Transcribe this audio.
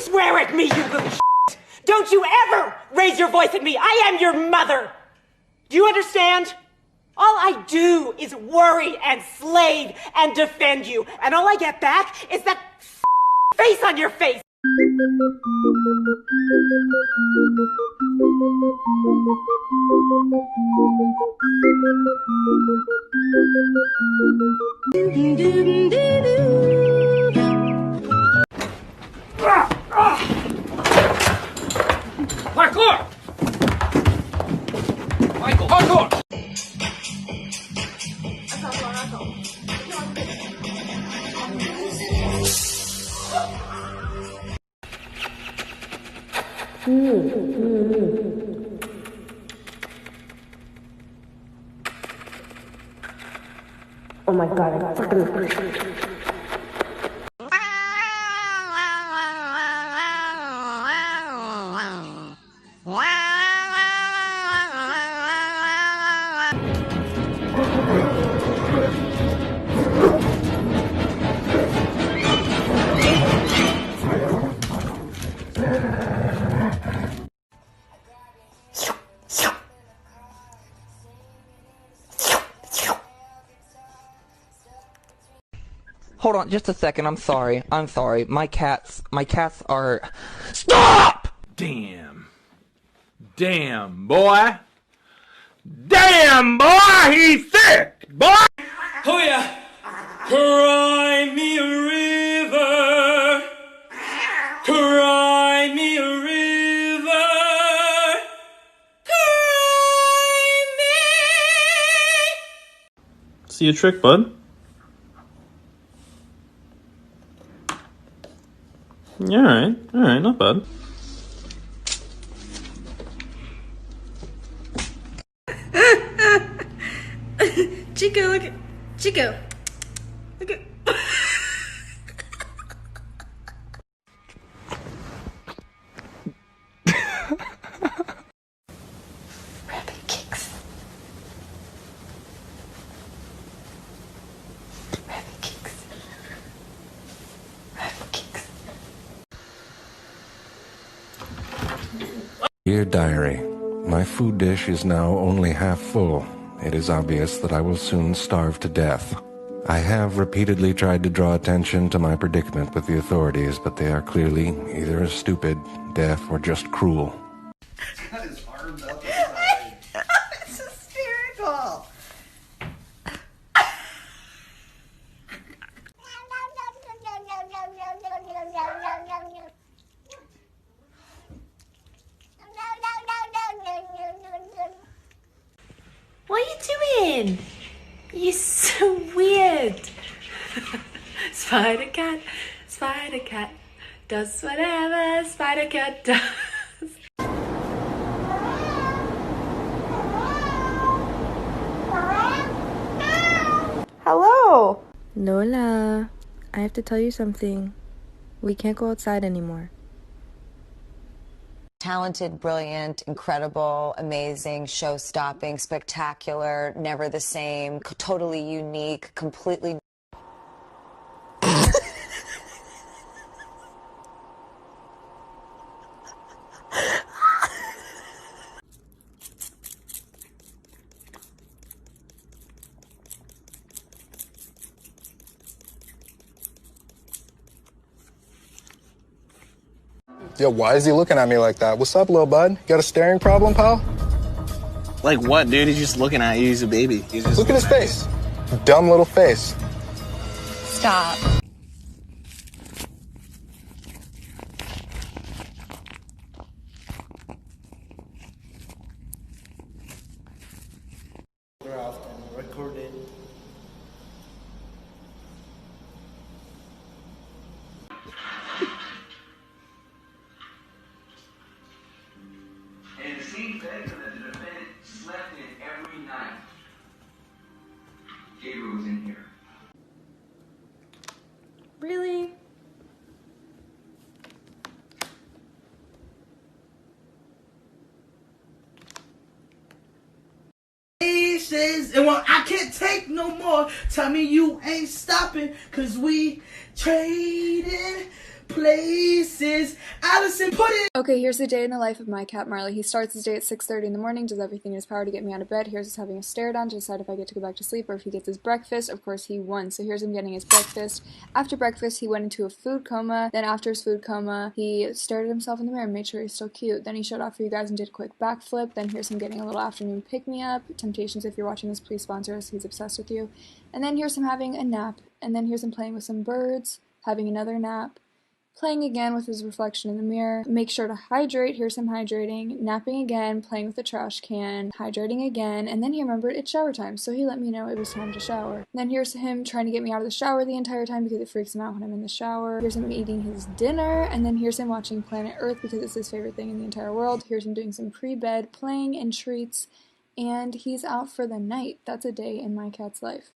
swear at me, you little shit! Don't you ever raise your voice at me! I am your mother! Do you understand? All I do is worry and slave and defend you, and all I get back is that face on your face! Parkour! Michael, parkour! Oh my god, I fucking... Hold on just a second, I'm sorry. My cats are... STOP! Damn, boy. Damn, boy, he's sick, boy! Oh yeah. Cry me a river. Cry me a river. Cry me. See a trick, bud? Yeah, alright, not bad. Chico, look at Chico. Look at Rabbit kicks. Rabbit kicks. Rabbit kicks. Dear Diary, my food dish is now only half full. It is obvious that I will soon starve to death. I have repeatedly tried to draw attention to my predicament with the authorities, but they are clearly either stupid, deaf, or just cruel. Got his arms up his side. it's hysterical. What are you doing? You're so weird. Spider cat does whatever spider cat does. Hello! Lola, I have to tell you something. We can't go outside anymore. Talented, brilliant, incredible, amazing, show-stopping, spectacular, never the same, totally unique, completely... Yo, why is he looking at me like that? What's up, little bud? Got a staring problem, pal? Like what, dude? He's just looking at you. He's a baby. He's just Look at his face. Dumb little face. Stop. Recorded. And it seems that the defendant slept in every night. Gabriel was in here. Really? And when I can't take no more, tell me you ain't stopping, cause we trading places. Allison, put it. Okay, here's the day in the life of my cat Marley. He starts his day at 6:30 in the morning, does everything in his power to get me out of bed. Here's us having a stare down to decide if I get to go back to sleep or if he gets his breakfast. Of course, he won, so here's him getting his breakfast. After breakfast, he went into a food coma. Then after his food coma, he stared at himself in the mirror and made sure he's still cute. Then he showed off for you guys and did a quick backflip. Then here's him getting a little afternoon pick-me-up. Temptations, if you're watching this, please sponsor us. He's obsessed with you. And then here's him having a nap. And then here's him playing with some birds, having another nap, playing again with his reflection in the mirror. Make sure to hydrate. Here's him hydrating, napping again, playing with the trash can, hydrating again, and then he remembered it's shower time, so he let me know it was time to shower. And then here's him trying to get me out of the shower the entire time because it freaks him out when I'm in the shower. Here's him eating his dinner, and then here's him watching Planet Earth because it's his favorite thing in the entire world. Here's him doing some pre-bed playing and treats, and he's out for the night. That's a day in my cat's life.